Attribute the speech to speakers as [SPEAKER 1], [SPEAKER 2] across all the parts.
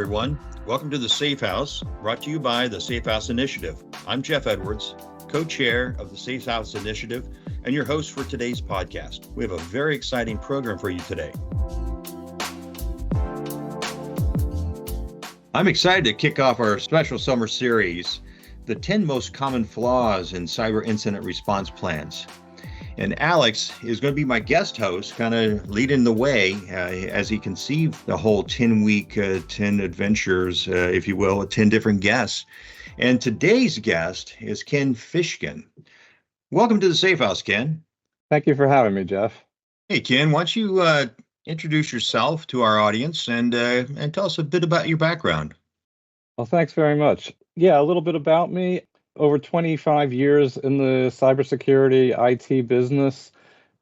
[SPEAKER 1] everyone. Welcome to the Safe House, brought to you by the SafeHouse Initiative. I'm Jeff Edwards, co-chair of the SafeHouse Initiative, and your host for today's podcast. We have a very exciting program for you today. I'm excited to kick off our special summer series, the 10 most common flaws in cyber incident response plans. And Alex is going to be my guest host, kind of leading the way as he conceived the whole 10-week, 10 adventures, if you will, with 10 different guests. And today's guest is Ken Fishkin. Welcome to the Safe House, Ken.
[SPEAKER 2] Thank you for having me, Jeff.
[SPEAKER 1] Hey, Ken, why don't you introduce yourself to our audience and tell us a bit about your background?
[SPEAKER 2] Well, thanks very much. Yeah, a little bit about me. Over 25 years in the cybersecurity IT business.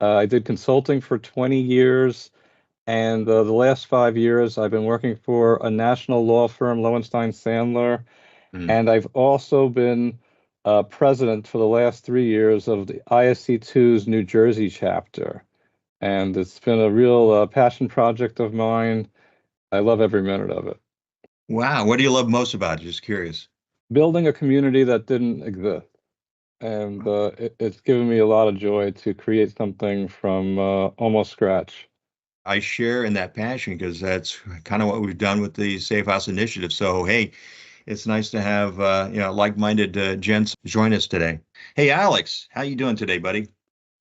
[SPEAKER 2] I did consulting for 20 years, and the last 5 years I've been working for a national law firm, Lowenstein Sandler, and I've also been president for the last 3 years of the ISC2's New Jersey chapter. And it's been a real passion project of mine. I love every minute of it.
[SPEAKER 1] Wow. What do you love most about it? Just curious.
[SPEAKER 2] Building a community that didn't exist. And it's given me a lot of joy to create something from almost scratch.
[SPEAKER 1] I share in that passion because that's kind of what we've done with the Safe House Initiative. So, hey, it's nice to have like-minded gents join us today. Hey, Alex, how you doing today, buddy?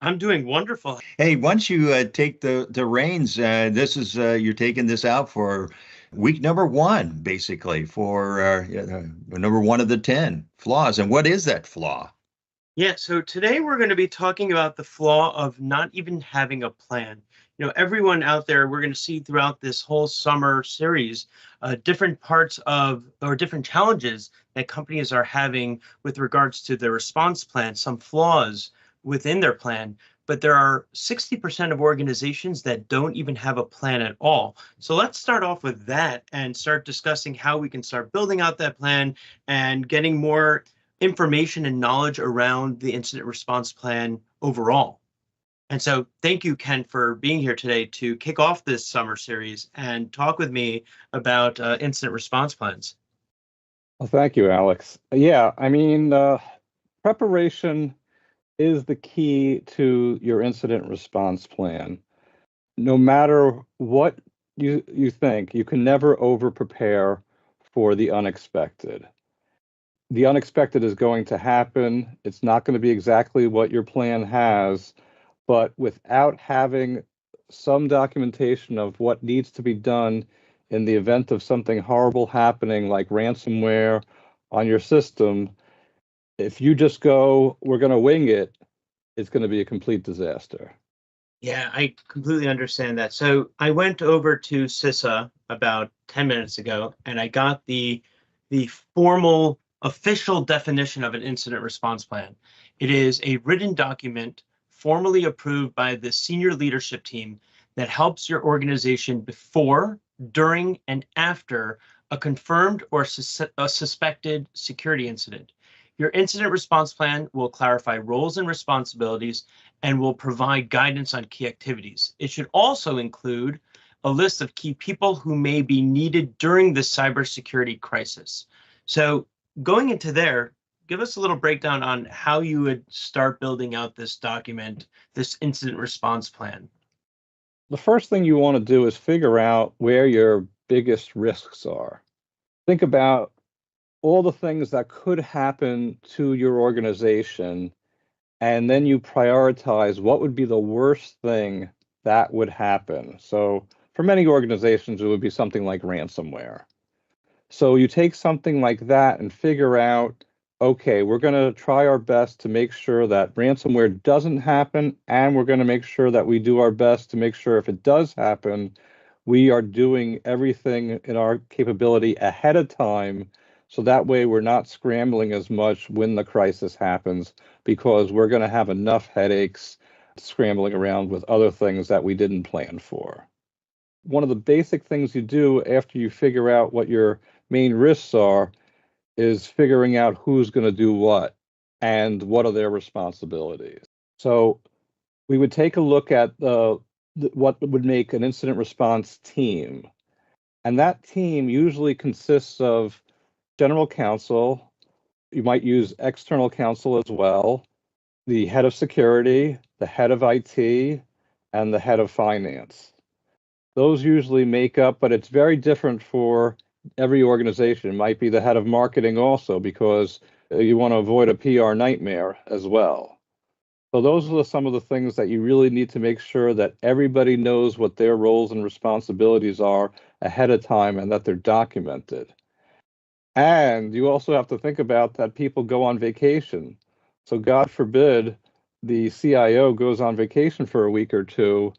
[SPEAKER 3] I'm doing wonderful.
[SPEAKER 1] Hey, once you take the reins, this is you're taking this out for week number 1, basically, for number 1 of the 10 flaws. And what is that flaw?
[SPEAKER 3] Yeah, so today we're going to be talking about the flaw of not even having a plan. You know, everyone out there, we're going to see throughout this whole summer series, different parts of or different challenges that companies are having with regards to their response plan, some flaws within their plan. But there are 60% of organizations that don't even have a plan at all. So let's start off with that and start discussing how we can start building out that plan and getting more information and knowledge around the incident response plan overall. And so thank you, Ken, for being here today to kick off this summer series and talk with me about incident response plans.
[SPEAKER 2] Well, thank you, Alex. Yeah, I mean, preparation is the key to your incident response plan. No matter what you think, you can never over-prepare for the unexpected. The unexpected is going to happen. It's not going to be exactly what your plan has, but without having some documentation of what needs to be done in the event of something horrible happening, like ransomware on your system, if you just go, we're going to wing it, it's going to be a complete disaster.
[SPEAKER 3] Yeah, I completely understand that. So I went over to CISA about 10 minutes ago, and I got the formal official definition of an incident response plan. It is a written document formally approved by the senior leadership team that helps your organization before, during, and after a confirmed or a suspected security incident. Your incident response plan will clarify roles and responsibilities and will provide guidance on key activities. It should also include a list of key people who may be needed during the cybersecurity crisis. So going into there, give us a little breakdown on how you would start building out this document, this incident response plan.
[SPEAKER 2] The first thing you want to do is figure out where your biggest risks are. Think about all the things that could happen to your organization, and then you prioritize what would be the worst thing that would happen. So for many organizations, it would be something like ransomware. So you take something like that and figure out, okay, we're going to try our best to make sure that ransomware doesn't happen, and we're going to make sure that we do our best to make sure if it does happen, we are doing everything in our capability ahead of time. So that way we're not scrambling as much when the crisis happens, because we're going to have enough headaches scrambling around with other things that we didn't plan for. One of the basic things you do after you figure out what your main risks are is figuring out who's going to do what and what are their responsibilities. So we would take a look at what would make an incident response team. And that team usually consists of general counsel. You might use external counsel as well, the head of security, the head of IT, and the head of finance. Those usually make up, but it's very different for every organization. It might be the head of marketing also, because you want to avoid a PR nightmare as well. So those are some of the things that you really need to make sure that everybody knows what their roles and responsibilities are ahead of time and that they're documented. And you also have to think about that people go on vacation. So God forbid the CIO goes on vacation for a week or two.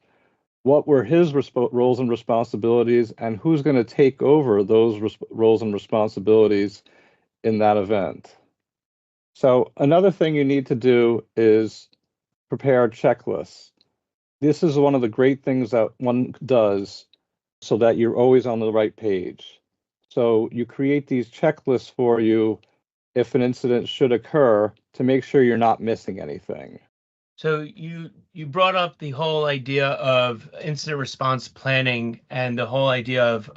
[SPEAKER 2] What were his roles and responsibilities, and who's going to take over those roles and responsibilities in that event? So another thing you need to do is prepare checklists. This is one of the great things that one does so that you're always on the right page. So you create these checklists for you if an incident should occur to make sure you're not missing anything.
[SPEAKER 3] So you brought up the whole idea of incident response planning and the whole idea of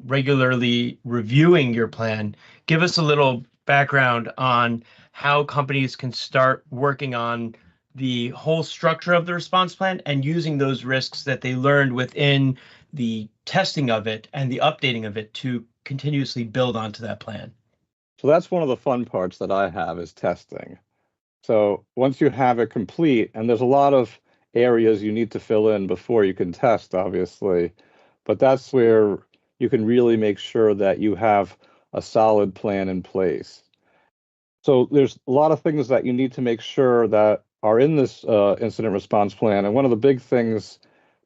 [SPEAKER 3] regularly reviewing your plan. Give us a little background on how companies can start working on the whole structure of the response plan and using those risks that they learned within the testing of it and the updating of it to continuously build onto that plan.
[SPEAKER 2] So that's one of the fun parts that I have is testing. So once you have it complete, and there's a lot of areas you need to fill in before you can test, obviously, but that's where you can really make sure that you have a solid plan in place. So there's a lot of things that you need to make sure that are in this incident response plan. And one of the big things,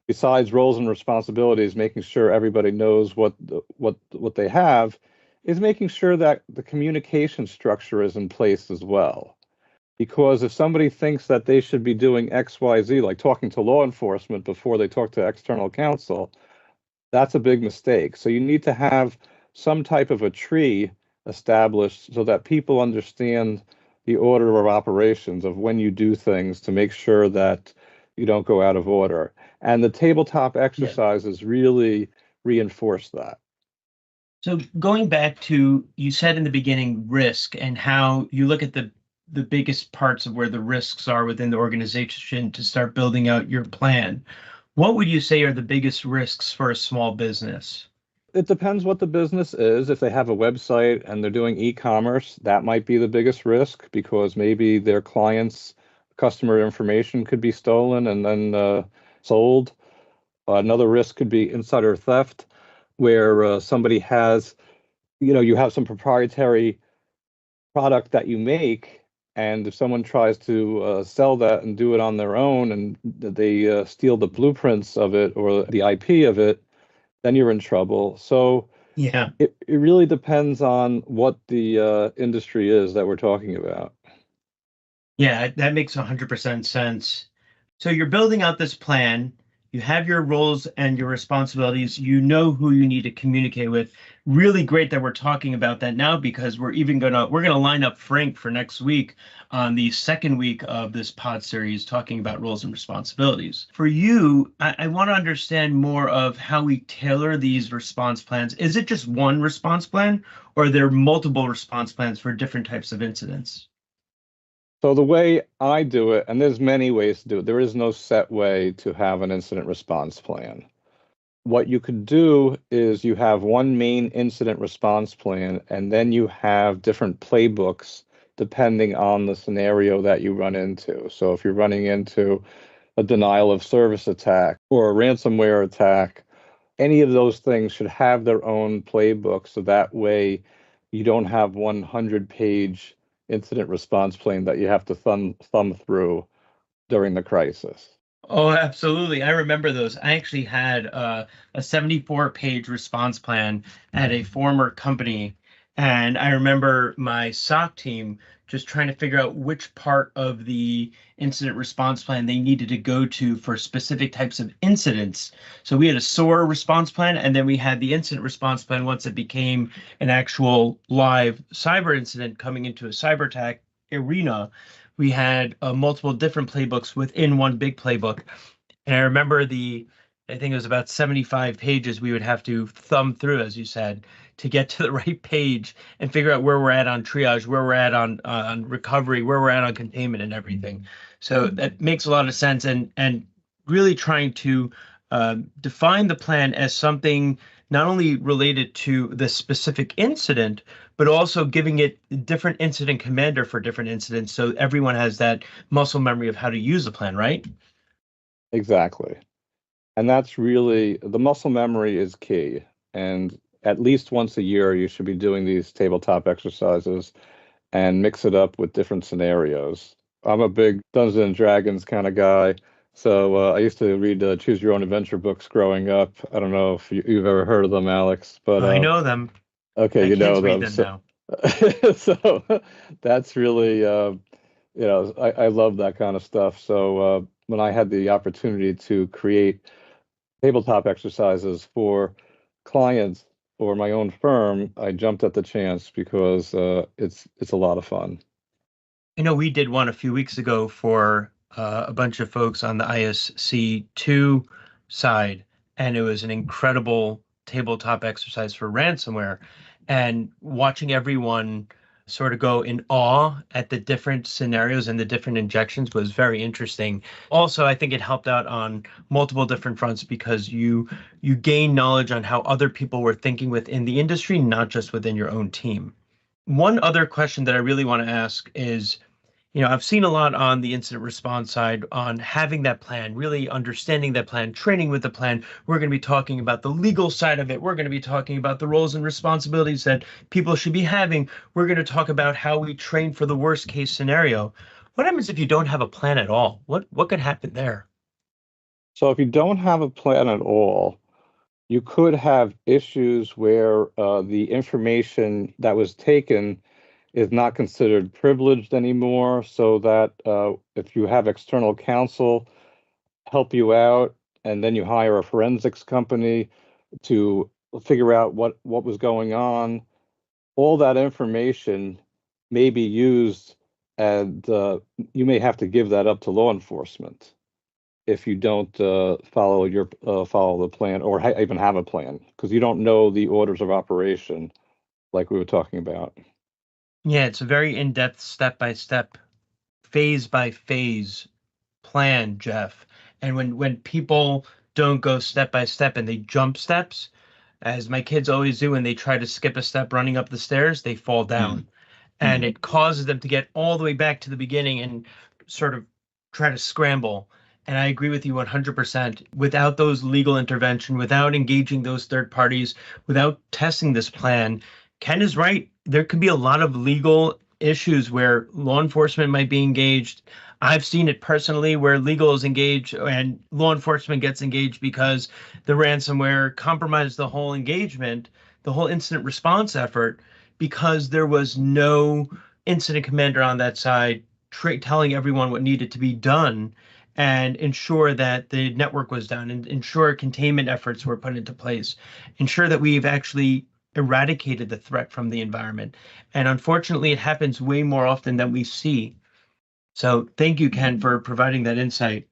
[SPEAKER 2] besides roles and responsibilities, making sure everybody knows what they have, is making sure that the communication structure is in place as well. Because if somebody thinks that they should be doing X, Y, Z, like talking to law enforcement before they talk to external counsel, that's a big mistake. So you need to have some type of a tree established so that people understand the order of operations of when you do things to make sure that you don't go out of order. And the tabletop exercises really reinforce that.
[SPEAKER 3] So going back to, you said in the beginning, risk and how you look at the biggest parts of where the risks are within the organization to start building out your plan. What would you say are the biggest risks for a small business?
[SPEAKER 2] It depends what the business is. If they have a website and they're doing e-commerce, that might be the biggest risk because maybe their clients' customer information could be stolen and then sold. Another risk could be insider theft, where somebody has, you have some proprietary product that you make, and if someone tries to sell that and do it on their own and they steal the blueprints of it or the IP of it, then you're in trouble. So it really depends on what the industry is that we're talking about.
[SPEAKER 3] Yeah, that makes 100% sense. So you're building out this plan. You have your roles and your responsibilities. You know who you need to communicate with. Really great that we're talking about that now because we're gonna line up Frank for next week on the second week of this pod series talking about roles and responsibilities. For you, I want to understand more of how we tailor these response plans. Is it just one response plan, or are there multiple response plans for different types of incidents?
[SPEAKER 2] So the way I do it, and there's many ways to do it, there is no set way to have an incident response plan. What you could do is you have one main incident response plan, and then you have different playbooks depending on the scenario that you run into. So if you're running into a denial of service attack or a ransomware attack, any of those things should have their own playbook. So that way you don't have 100-page incident response plan that you have to thumb through during the crisis.
[SPEAKER 3] Oh, absolutely. I remember those. I actually had a 74-page response plan at a former company. And I remember my SOC team just trying to figure out which part of the incident response plan they needed to go to for specific types of incidents. So we had a SOAR response plan, and then we had the incident response plan once it became an actual live cyber incident coming into a cyber attack arena. We had multiple different playbooks within one big playbook. And I remember the I think it was about 75 pages we would have to thumb through, as you said, to get to the right page and figure out where we're at on triage, where we're at on recovery, where we're at on containment and everything. So that makes a lot of sense, and really trying to define the plan as something not only related to the specific incident, but also giving it different incident commander for different incidents, so everyone has that muscle memory of how to use the plan, right?
[SPEAKER 2] Exactly. And that's really, the muscle memory is key. And at least once a year, you should be doing these tabletop exercises and mix it up with different scenarios. I'm a big Dungeons and Dragons kind of guy. So I used to read Choose Your Own Adventure books growing up. I don't know if you've ever heard of them, Alex, but
[SPEAKER 3] I know them.
[SPEAKER 2] Okay,
[SPEAKER 3] My
[SPEAKER 2] you know
[SPEAKER 3] kids read
[SPEAKER 2] them.
[SPEAKER 3] them
[SPEAKER 2] now. So that's really, I love that kind of stuff. So when I had the opportunity to create tabletop exercises for clients or my own firm, I jumped at the chance because it's a lot of fun.
[SPEAKER 3] I know we did one a few weeks ago for a bunch of folks on the ISC2 side, and it was an incredible tabletop exercise for ransomware. And watching everyone sort of go in awe at the different scenarios and the different injections was very interesting. Also, I think it helped out on multiple different fronts because you gain knowledge on how other people were thinking within the industry, not just within your own team. One other question that I really want to ask is, I've seen a lot on the incident response side on having that plan, really understanding that plan, training with the plan. We're going to be talking about the legal side of it. We're going to be talking about the roles and responsibilities that people should be having. We're going to talk about how we train for the worst case scenario. What happens if you don't have a plan at all? What could happen there?
[SPEAKER 2] So if you don't have a plan at all, you could have issues where the information that was taken is not considered privileged anymore, so that if you have external counsel help you out, and then you hire a forensics company to figure out what was going on, all that information may be used, and you may have to give that up to law enforcement if you don't follow the plan or even have a plan, because you don't know the orders of operation like we were talking about.
[SPEAKER 3] Yeah, it's a very in-depth, step-by-step, phase-by-phase plan, Jeff. And when people don't go step-by-step and they jump steps, as my kids always do when they try to skip a step running up the stairs, they fall down. And it causes them to get all the way back to the beginning and sort of try to scramble. And I agree with you 100%. Without those legal intervention, without engaging those third parties, without testing this plan, Ken is right. There could be a lot of legal issues where law enforcement might be engaged. I've seen it personally where legal is engaged and law enforcement gets engaged because the ransomware compromised the whole engagement, the whole incident response effort, because there was no incident commander on that side telling everyone what needed to be done and ensure that the network was down and ensure containment efforts were put into place, ensure that we've actually eradicated the threat from the environment. And unfortunately, it happens way more often than we see. So thank you, Ken, for providing that insight.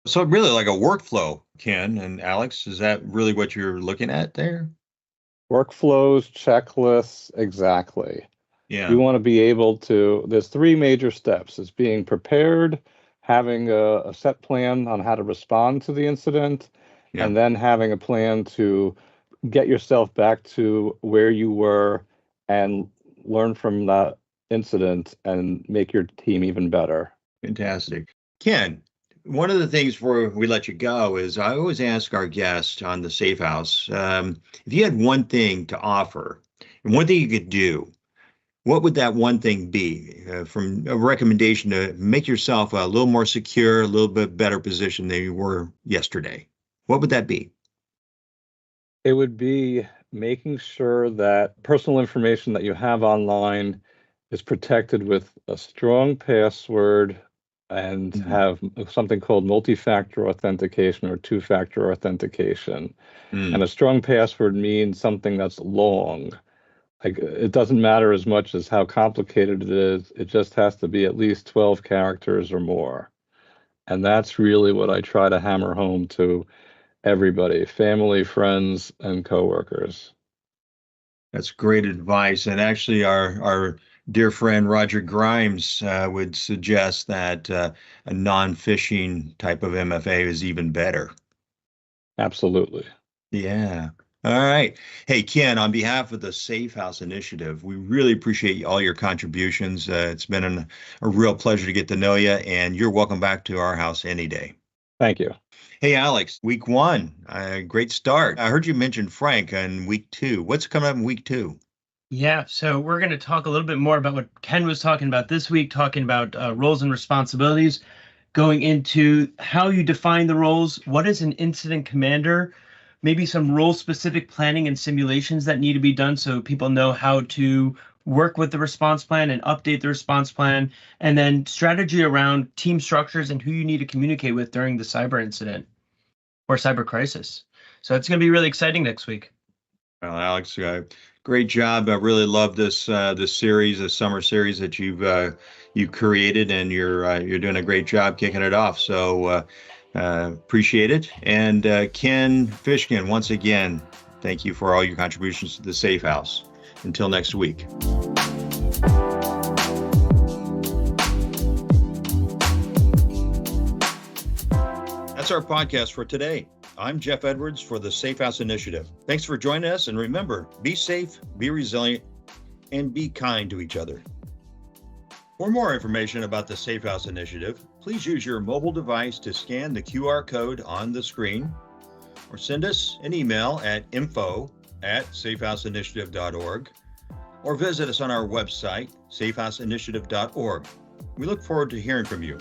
[SPEAKER 1] So really like a workflow, Ken and Alex, is that really what you're looking at there?
[SPEAKER 2] Workflows, checklists, exactly.
[SPEAKER 1] Yeah.
[SPEAKER 2] You want to be able to, there's three major steps. It's being prepared, having a set plan on how to respond to the incident, and then having a plan to get yourself back to where you were and learn from that incident and make your team even better.
[SPEAKER 1] Fantastic. Ken, one of the things before we let you go is I always ask our guests on the Safe House, if you had one thing to offer and one thing you could do, what would that one thing be from a recommendation to make yourself a little more secure, a little bit better position than you were yesterday? What would that be?
[SPEAKER 2] It would be making sure that personal information that you have online is protected with a strong password and have something called multi-factor authentication or two-factor authentication. And a strong password means something that's long. Like, it doesn't matter as much as how complicated it is. It just has to be at least 12 characters or more. And that's really what I try to hammer home to everybody, family, friends, and coworkers.
[SPEAKER 1] That's great advice. And actually, our dear friend Roger Grimes would suggest that a non-phishing type of MFA is even better.
[SPEAKER 2] Absolutely.
[SPEAKER 1] Yeah. All right. Hey, Ken, on behalf of the SafeHouse Initiative, we really appreciate all your contributions. It's been a real pleasure to get to know you, and you're welcome back to our house any day.
[SPEAKER 2] Thank you.
[SPEAKER 1] Hey, Alex, week 1, great start. I heard you mention Frank in week 2. What's coming up in week 2?
[SPEAKER 3] Yeah, so we're going to talk a little bit more about what Ken was talking about this week, talking about roles and responsibilities, going into how you define the roles, what is an incident commander, maybe some role-specific planning and simulations that need to be done so people know how to work with the response plan and update the response plan, and then strategy around team structures and who you need to communicate with during the cyber incident or cyber crisis. So it's going to be really exciting next week.
[SPEAKER 1] Well, Alex, great job. I really love this series, this summer series that you've created, and you're doing a great job kicking it off. So appreciate it. And Ken Fishkin, once again, thank you for all your contributions to the Safe House. Until next week. That's our podcast for today. I'm Jeff Edwards for the SafeHouse Initiative. Thanks for joining us, and remember, be safe, be resilient, and be kind to each other. For more information about the SafeHouse Initiative, please use your mobile device to scan the QR code on the screen, or send us an email at info@safehouseinitiative.org, or visit us on our website, safehouseinitiative.org. We look forward to hearing from you.